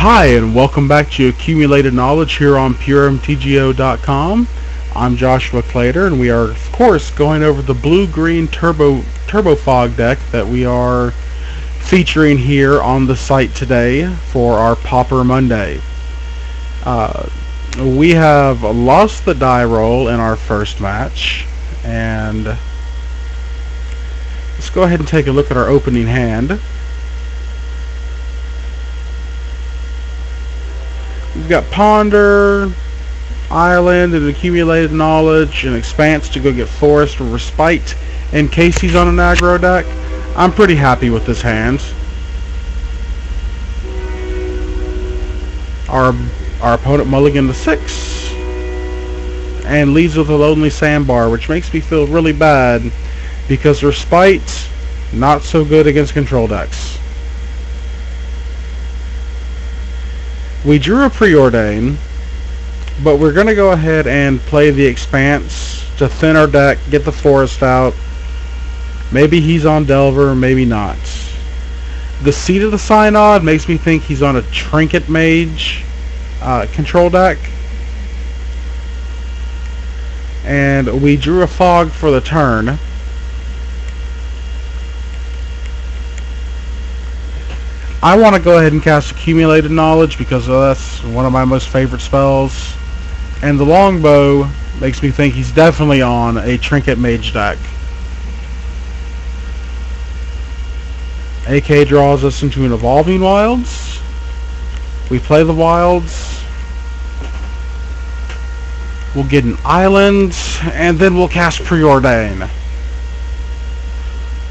Hi, and welcome back to Accumulated Knowledge here on PureMTGO.com. I'm Joshua Clater, and we are, of course, going over the Blue-Green Turbo Fog deck that we are featuring here on the site today for our Pauper Monday. We have lost the die roll in our first match, and let's go ahead and take a look at our opening hand. We've got Ponder, Island, and Accumulated Knowledge, and Expanse to go get Forest or Respite in case he's on an aggro deck. I'm pretty happy with this hand. Our opponent mulliganed to 6 and leads with a Lonely Sandbar, which makes me feel really bad because Respite, not so good against control decks. We drew a Preordain, but we're going to go ahead and play the Expanse to thin our deck, get the Forest out. Maybe he's on Delver, maybe not. The Seat of the Synod makes me think he's on a Trinket Mage control deck. And we drew a Fog for the turn. I want to go ahead and cast Accumulated Knowledge because that's one of my most favorite spells. And the Longbow makes me think he's definitely on a Trinket Mage deck. AK draws us into an Evolving Wilds. We play the Wilds. We'll get an Island, and then we'll cast Preordain.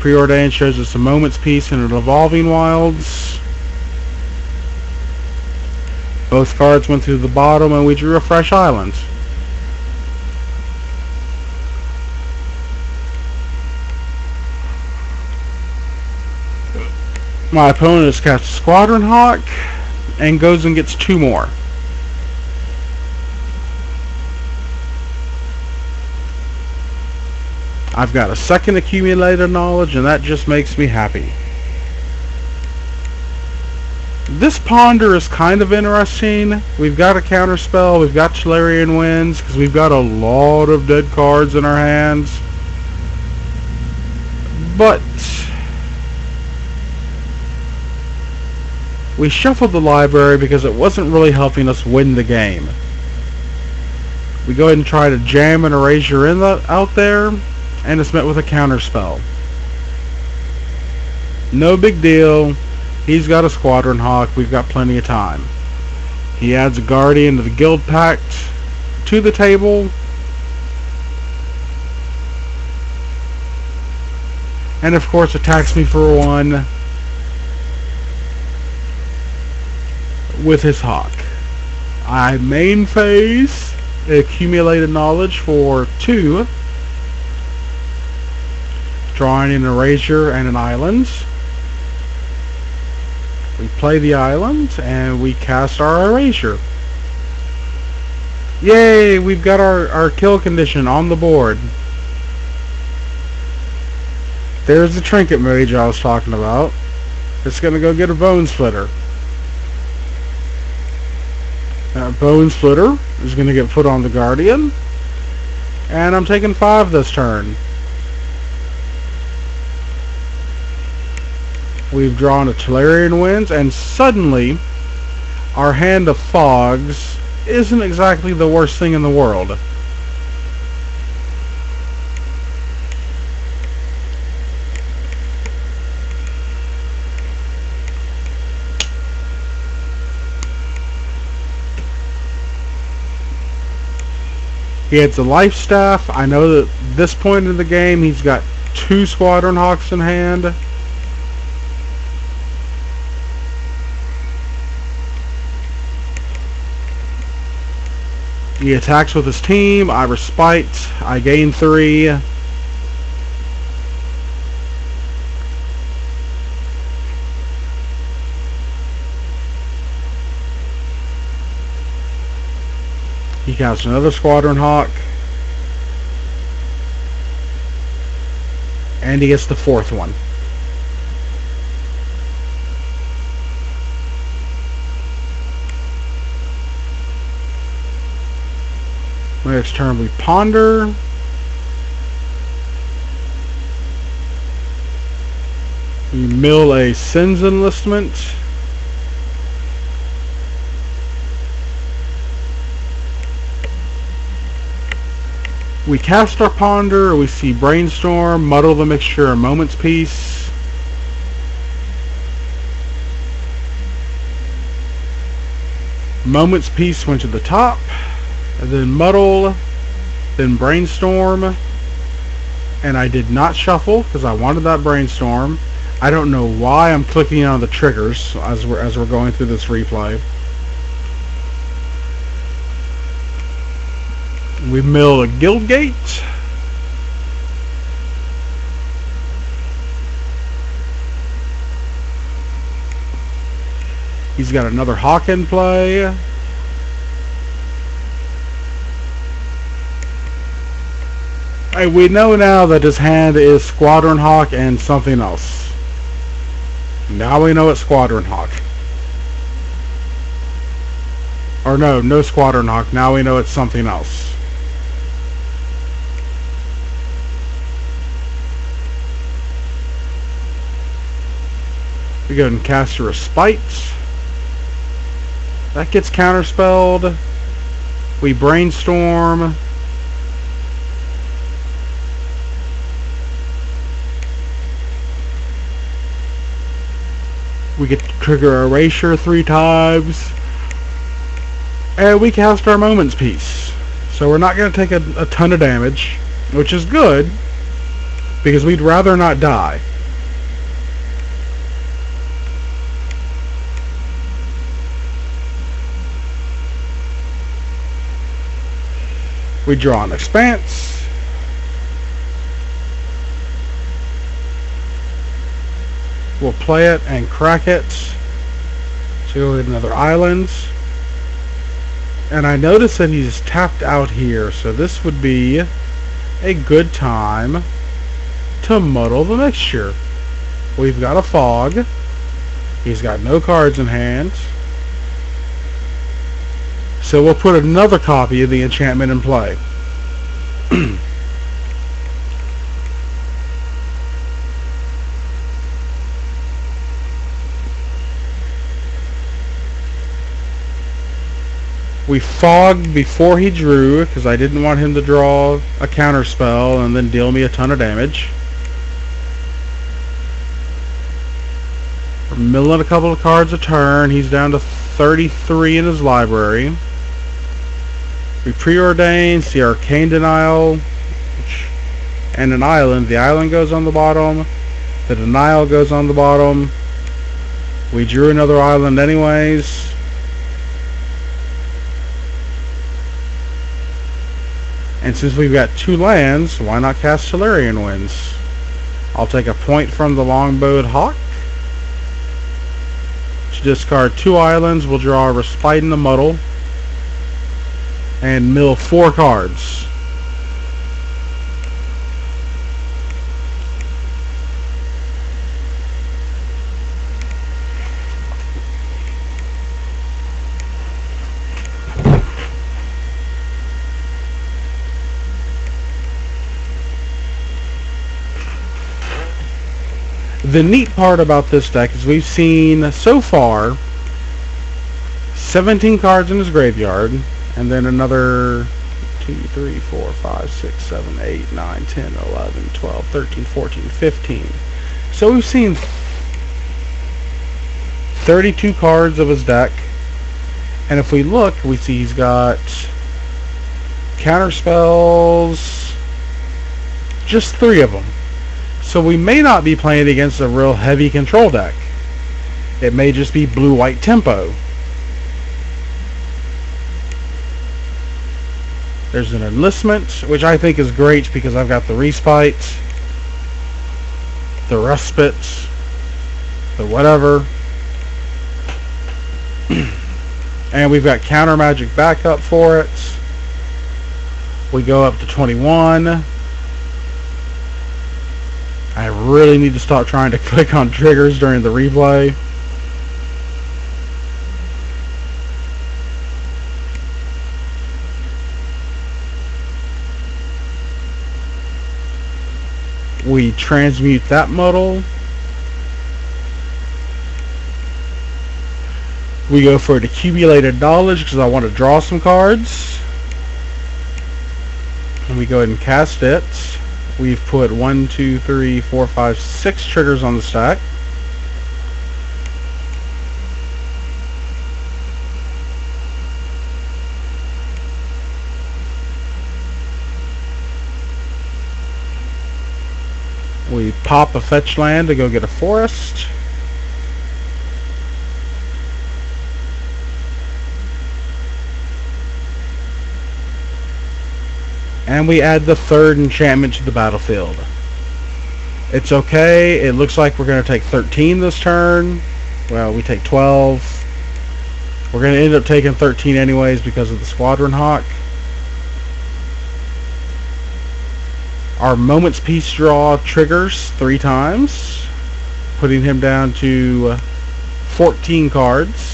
Preordain shows us a Moment's Peace and an Evolving Wilds. Both cards went through the bottom, and we drew a fresh island. My opponent has cast Squadron Hawk and goes and gets 2 more. I've got a second Accumulated Knowledge, and that just makes me happy. This Ponder is kind of interesting. We've got a counterspell, we've got Tolarian Winds, because we've got a lot of dead cards in our hands. But we shuffled the library because it wasn't really helping us win the game. We go ahead and try to jam an Erasure in out there, and it's met with a counterspell. No big deal. He's got a Squadron Hawk. We've got plenty of time. He adds a Guardian to the Guild Pact to the table. And of course attacks me for 1 with his Hawk. I main phase Accumulated Knowledge for 2. Drawing an Erasure and an Island. We play the Island, and we cast our Erasure. Yay! We've got our kill condition on the board. There's the Trinket Mage I was talking about. It's going to go get a Bone Splitter. That Bone Splitter is going to get put on the Guardian. And I'm taking 5 this turn. We've drawn a Tolarian Winds, and suddenly our hand of Fogs isn't exactly the worst thing in the world. He has a Life Staff. I know that at this point in the game he's got 2 Squadron Hawks in hand. He attacks with his team. I Respite. I gain 3. He casts another Squadron Hawk. And he gets the 4th one. . Next turn we ponder. We mill a Sins Enlistment. We cast our ponder. We see Brainstorm, Muddle the Mixture, and Moment's Peace. Moment's Peace went to the top, and then Muddle, then Brainstorm, and I did not shuffle because I wanted that Brainstorm. I don't know why I'm clicking on the triggers as we're going through this replay. We mill a Guildgate. He's got another Hawk in play. And we know now that his hand is Squadron Hawk and something else. Now we know it's Squadron Hawk. Or no Squadron Hawk. Now we know it's something else. We go ahead and cast a Respite. That gets counterspelled. We Brainstorm. We get to trigger Erasure 3 times. And we cast our Moment's Peace. So we're not going to take a ton of damage, which is good, because we'd rather not die. We draw an Expanse. We'll play it and crack it. So we'll get another island. And I notice that he's tapped out here, so this would be a good time to muddle the mixture. We've got a Fog. He's got no cards in hand. So we'll put another copy of the enchantment in play. We fogged before he drew, because I didn't want him to draw a counter spell and then deal me a ton of damage. We're milling a couple of cards a turn. He's down to 33 in his library. We preordain, see Arcane Denial, and an island. The island goes on the bottom. The denial goes on the bottom. We drew another island anyways. And since we've got 2 lands, why not cast Tolarian Winds? I'll take a point from the Longbowed Hawk. To discard 2 islands, we'll draw a Respite in the Muddle. And mill 4 cards. The neat part about this deck is we've seen so far 17 cards in his graveyard, and then another 2, 3, 4, 5, 6, 7, 8, 9, 10, 11, 12, 13, 14, 15. So we've seen 32 cards of his deck, and if we look, we see he's got counter spells, just 3 of them. So we may not be playing against a real heavy control deck. It may just be blue-white tempo. There's an enlistment, which I think is great because I've got the Respite, the Respite, the whatever. And we've got counter magic backup for it. We go up to 21. I really need to stop trying to click on triggers during the replay. We transmute that model. We go for an accumulated knowledge because I want to draw some cards. And we go ahead and cast it. We've put 1, 2, 3, 4, 5, 6 triggers on the stack. We pop a fetch land to go get a forest. And we add the third enchantment to the battlefield. It's okay. It looks like we're going to take 13 this turn. Well, we take 12. We're going to end up taking 13 anyways because of the Squadron Hawk. Our Moment's Peace draw triggers 3 times, putting him down to 14 cards.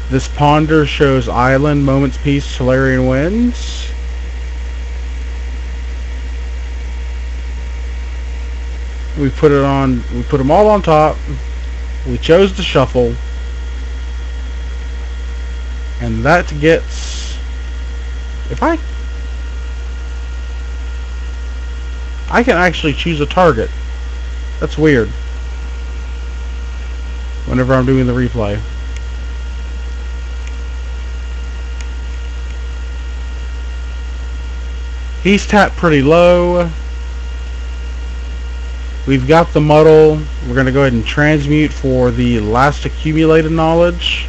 This Ponder shows Island, Moment's Peace, Solarian Winds. We put them all on top. We chose to shuffle. And that gets, if I can actually choose a target. That's weird. Whenever I'm doing the replay. He's tapped pretty low. We've got the muddle. We're going to go ahead and transmute for the last accumulated knowledge.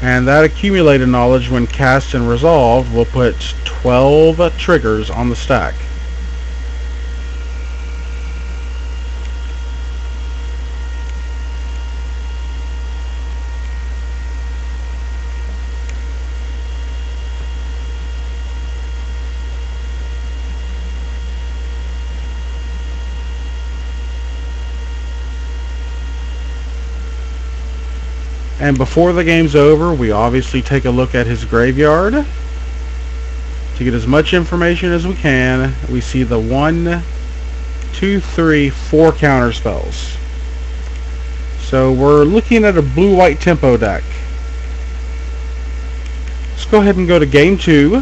And that accumulated knowledge, when cast and resolved, will put 12 triggers on the stack. And before the game's over, we obviously take a look at his graveyard to get as much information as we can. We see the 1, 2, 3, 4 counter spells. So we're looking at a blue-white tempo deck. Let's go ahead and go to game 2.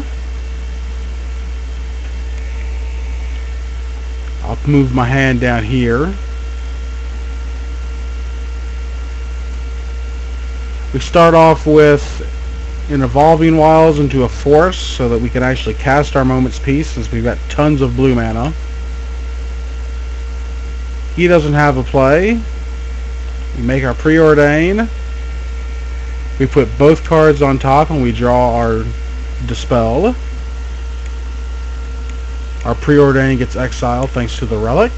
I'll move my hand down here. We start off with an Evolving Wilds into a forest so that we can actually cast our Moment's Peace since we've got tons of blue mana. He doesn't have a play. We make our Preordain. We put both cards on top and we draw our Dispel. Our Preordain gets exiled thanks to the Relic.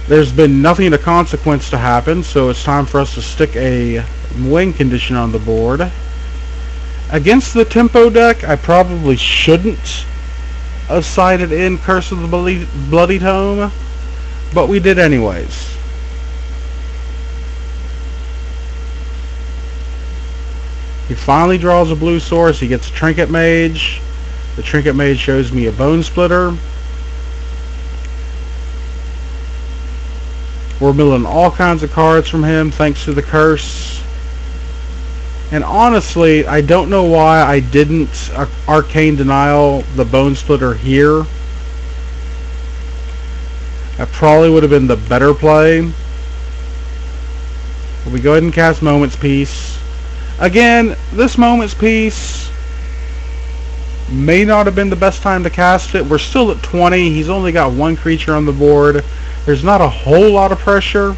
There's been nothing of consequence to happen, so it's time for us to stick a win condition on the board. Against the tempo deck, I probably shouldn't have sided in Curse of the Bloody Tome, but we did anyways. He finally draws a blue source. He gets a Trinket Mage. The Trinket Mage shows me a Bone Splitter. We're milling all kinds of cards from him thanks to the curse. And honestly, I don't know why I didn't Arcane Denial the Bone Splitter here. That probably would have been the better play. But we go ahead and cast Moment's Peace. Again, this Moment's Peace may not have been the best time to cast it. We're still at 20. He's only got 1 creature on the board. There's not a whole lot of pressure.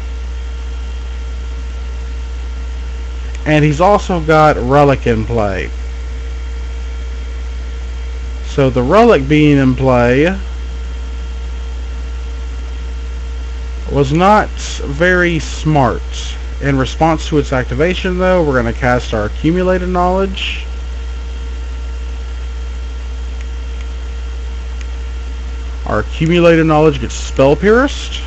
And he's also got Relic in play. So the Relic being in play was not very smart. In response to its activation, though, we're going to cast our Accumulated Knowledge. Our Accumulated Knowledge gets Spell Pierced.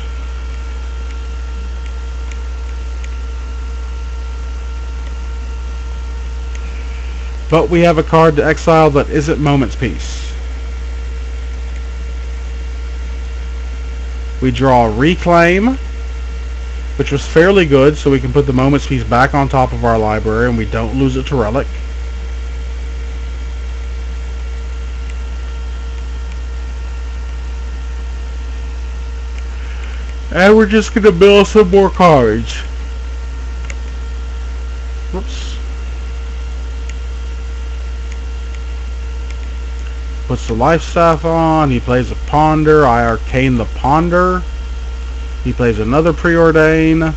But we have a card to exile that isn't Moment's Peace. We draw Reclaim, which was fairly good, so we can put the Moment's Peace back on top of our library and we don't lose it to Relic. And we're just going to build some more cards. Whoops. Puts the Life Staff on. He plays a Ponder. I Arcane the Ponder. He plays another Preordain.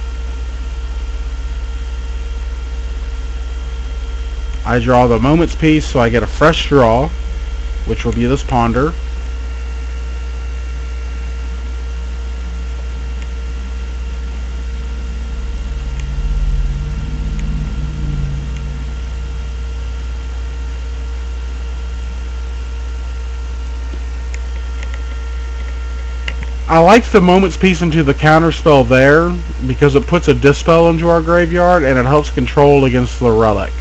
I draw the Moment's Peace, so I get a fresh draw, which will be this Ponder. I like the Moment's Peace into the counterspell there because it puts a Dispel into our graveyard and it helps control against the Relic.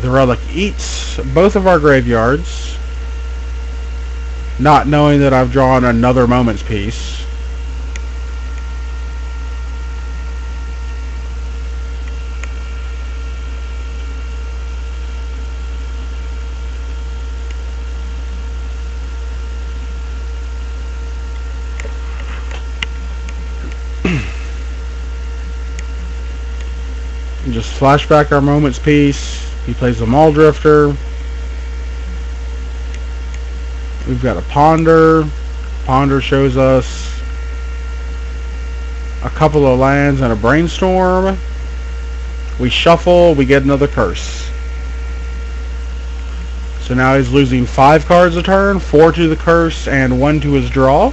The Relic eats both of our graveyards, not knowing that I've drawn another Moment's Peace. Just flashback our Moment's Peace. He plays a Maul Drifter. We've got a Ponder. Ponder shows us a couple of lands and a Brainstorm. We shuffle, we get another Curse. So now he's losing 5 cards a turn, 4 to the Curse and 1 to his draw.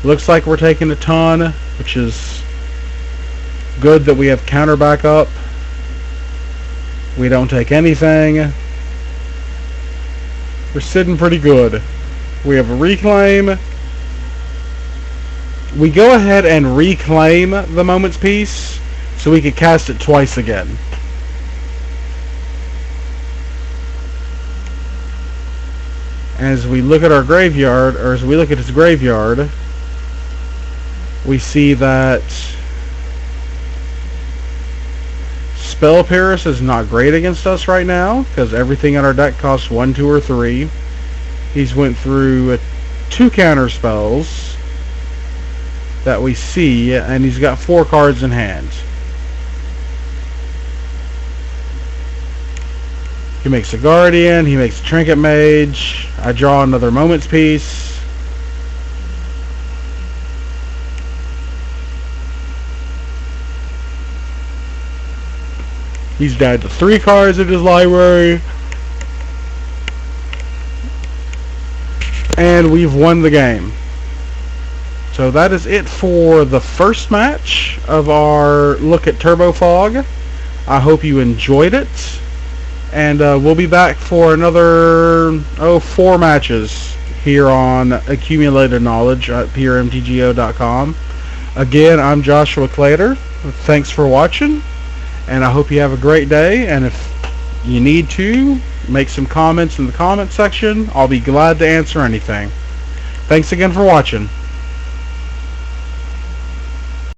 Looks like we're taking a ton, which is good that we have counter backup. We don't take anything. We're sitting pretty good. We have a Reclaim. We go ahead and reclaim the Moment's Peace so we could cast it twice again. As we look at our graveyard, or as we look at his graveyard, we see that Spell Pierce is not great against us right now because everything in our deck costs 1, 2, or 3. He's went through 2 counter spells that we see, and he's got 4 cards in hand. He makes a Guardian, he makes a Trinket Mage. I draw another Moment's Peace. He's down to 3 cards in his library. And we've won the game. So that is it for the first match of our look at Turbo Fog. I hope you enjoyed it. And we'll be back for another 4 matches here on Accumulated Knowledge at PureMTGO.com. Again, I'm Joshua Clater. Thanks for watching. And I hope you have a great day, and if you need to, make some comments in the comment section. I'll be glad to answer anything. Thanks again for watching.